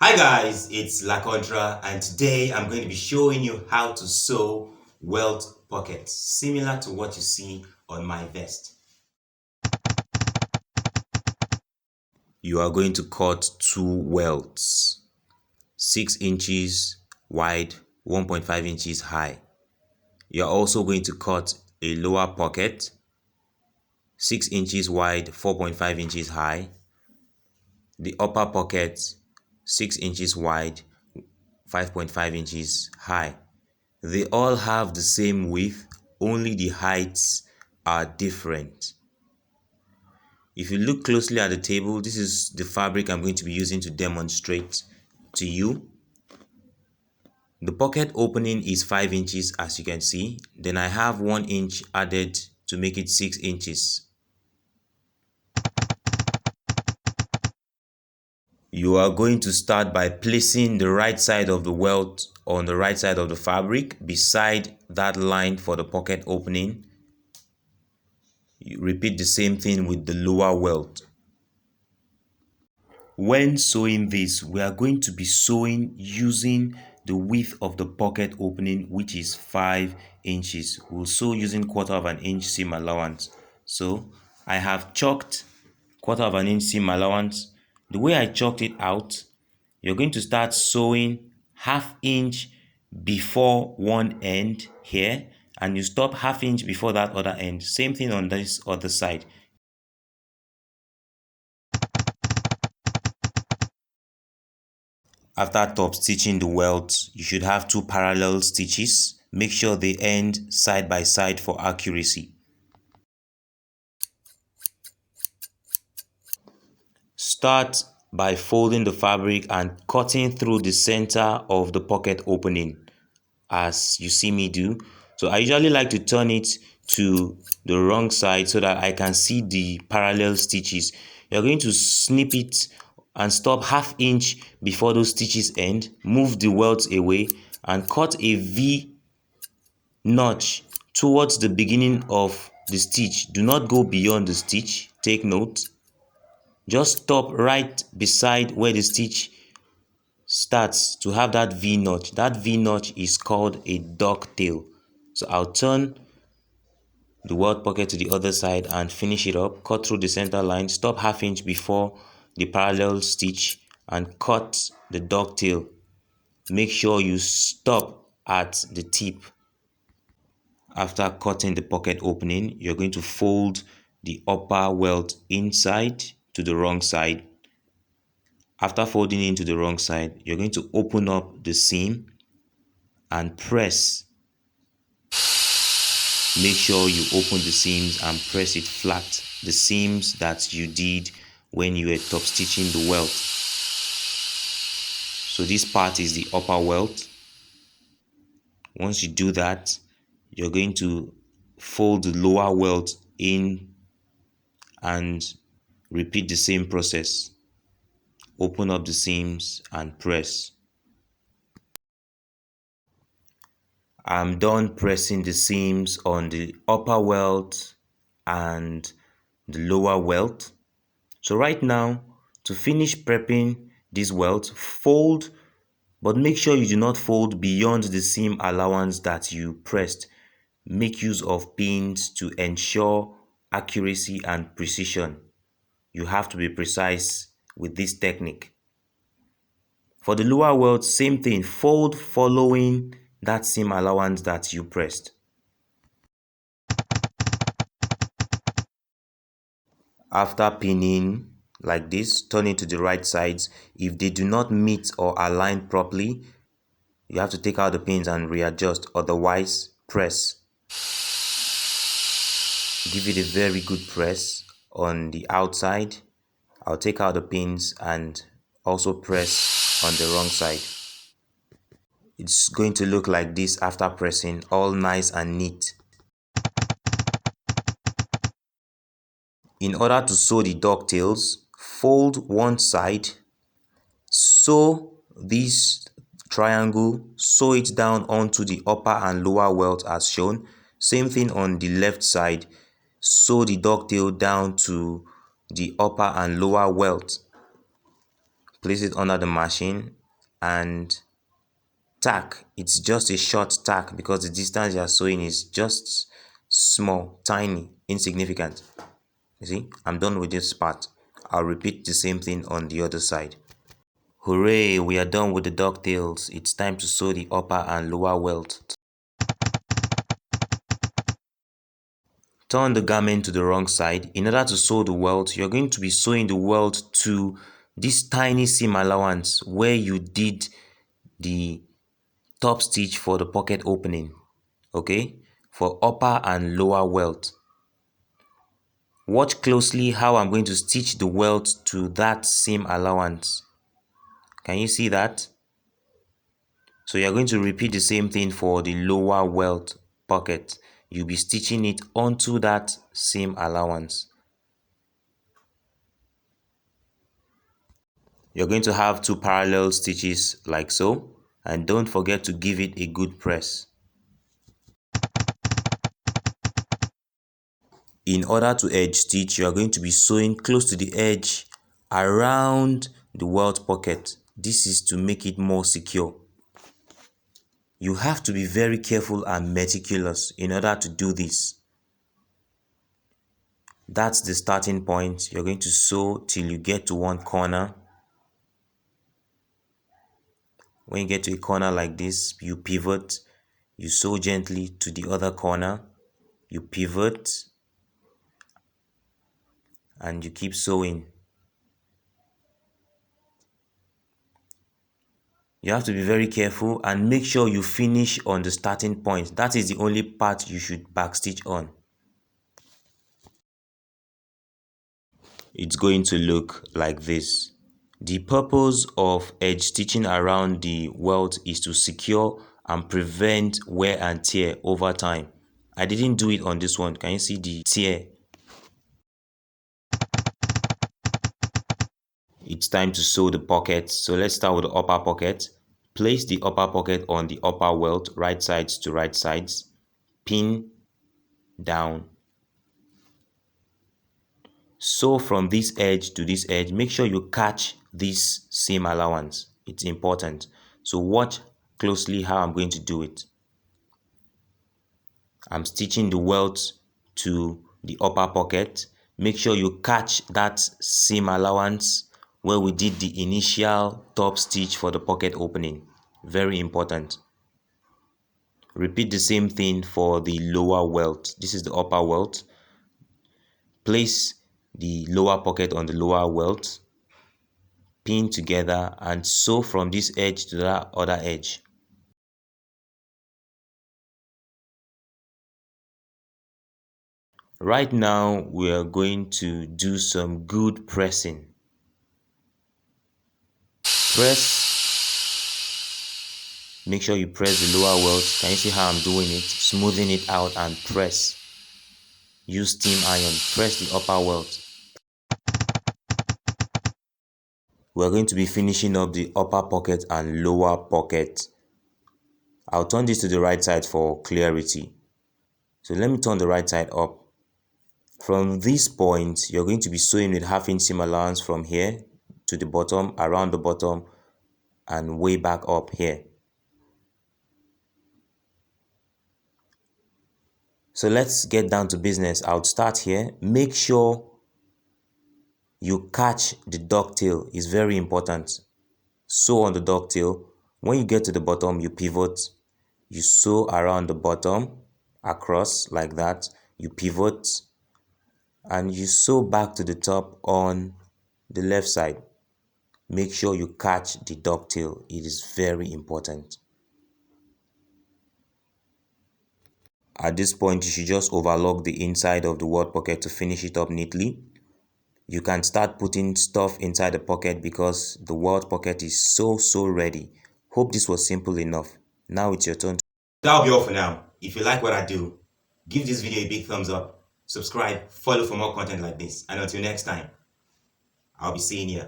Hi guys, it's La Contra and today I'm going to be showing you how to sew welt pockets similar to what you see on my vest. You are going to cut two welts 6 inches wide, 1.5 inches high. You are also going to cut a lower pocket 6 inches wide, 4.5 inches high. The upper pocket 6 inches wide, 5.5 inches high. They all have the same width, only the heights are different. If you look closely at the table, this is the fabric I'm going to be using to demonstrate to you. The pocket opening is 5 inches as you can see. Then I have 1 inch added to make it 6 inches. You are going to start by placing the right side of the welt on the right side of the fabric beside that line for the pocket opening. You repeat the same thing with the lower welt. When sewing this, we are going to be sewing using the width of the pocket opening, which is 5 inches. We'll sew using 1/4 inch seam allowance. So I have chalked 1/4 inch seam allowance. The way I chalked it out, you're going to start sewing 1/2 inch before one end here, and you stop 1/2 inch before that other end. Same thing on this other side. After top stitching the welt, you should have two parallel stitches. Make sure they end side by side for accuracy. Start by folding the fabric and cutting through the center of the pocket opening as you see me do. So I usually like to turn it to the wrong side so that I can see the parallel stitches. You're going to snip it and stop 1/2 inch before those stitches end. Move the welt away and cut a V notch towards the beginning of the stitch. Do not go beyond the stitch. Take note. Just stop right beside where the stitch starts to have that V notch. That V notch is called a ducktail. So I'll turn the welt pocket to the other side and finish it up. Cut through the center line, stop 1/2 inch before the parallel stitch and cut the ducktail. Make sure you stop at the tip. After cutting the pocket opening, you're going to fold the upper welt inside to the wrong side. After folding into the wrong side, you're going to open up the seam and press. Make sure you open the seams and press it flat, the seams that you did when you were top stitching the welt. So this part is the upper welt. Once you do that, you're going to fold the lower welt in and repeat the same process. Open up the seams and press. I'm done pressing the seams on the upper welt and the lower welt. So right now, to finish prepping this welt, fold, but make sure you do not fold beyond the seam allowance that you pressed. Make use of pins to ensure accuracy and precision. You have to be precise with this technique. For the lower welt, same thing, fold following that seam allowance that you pressed. After pinning like this, turn it to the right sides. If they do not meet or align properly, you have to take out the pins and readjust, otherwise press. Give it a very good press on the outside. I'll take out the pins and also press on the wrong side. It's going to look like this after pressing, all nice and neat. In order to sew the ducktails, fold one side, sew this triangle, sew it down onto the upper and lower welt as shown. Same thing on the left side, sew the ducktail down to the upper and lower welt. place it under the machine and tack. It's just a short tack because the distance you are sewing is just small, tiny, insignificant. You see, I'm done with this part. I'll repeat the same thing on the other side. Hooray, we are done with the ducktails. It's time to sew the upper and lower welt. Turn the garment to the wrong side. In order to sew the welt, you're going to be sewing the welt to this tiny seam allowance where you did the top stitch for the pocket opening. Okay, for upper and lower welt. Watch closely how I'm going to stitch the welt to that seam allowance. Can you see that? So you're going to repeat the same thing for the lower welt pocket. You'll be stitching it onto that seam allowance. You're going to have two parallel stitches like so, and don't forget to give it a good press. In order to edge stitch, you are going to be sewing close to the edge around the welt pocket. This is to make it more secure. You have to be very careful and meticulous in order to do this. That's the starting point. You're going to sew till you get to one corner. When you get to a corner like this, you pivot. You sew gently to the other corner. You pivot. And you keep sewing. You have to be very careful and make sure you finish on the starting point. That is the only part you should backstitch on. It's going to look like this. The purpose of edge stitching around the welt is to secure and prevent wear and tear over time. I didn't do it on this one. Can you see the tear? It's time to sew the pocket. So let's start with the upper pocket. Place the upper pocket on the upper welt, right sides to right sides. Pin down. Sew from this edge to this edge. Make sure you catch this seam allowance. It's important. So watch closely how I'm going to do it. I'm stitching the welt to the upper pocket. Make sure you catch that seam allowance where we did the initial top stitch for the pocket opening. Very important. Repeat the same thing for the lower welt. This is the upper welt. Place the lower pocket on the lower welt. Pin together and sew from this edge to that other edge. Right now, we are going to do some good pressing. Press. Make sure you press the lower welt. Can you see how I'm doing it? Smoothing it out and press. Use steam iron. Press the upper welt. We're going to be finishing up the upper pocket and lower pocket. I'll turn this to the right side for clarity. So let me turn the right side up. From this point, you're going to be sewing with half-inch seam allowance from here to the bottom, around the bottom, and way back up here. So let's get down to business. I'll start here. Make sure you catch the ducktail. It's very important. Sew on the ducktail. When you get to the bottom, you pivot. You sew around the bottom, across like that. You pivot. And you sew back to the top on the left side. Make sure you catch the ducktail. It is very important. At this point, you should just overlock the inside of the welt pocket to finish it up neatly. You can start putting stuff inside the pocket because the welt pocket is so ready. Hope this was simple enough. Now it's your turn. That'll be all for now. If you like what I do, give this video a big thumbs up, subscribe, follow for more content like this, and until next time, I'll be seeing you.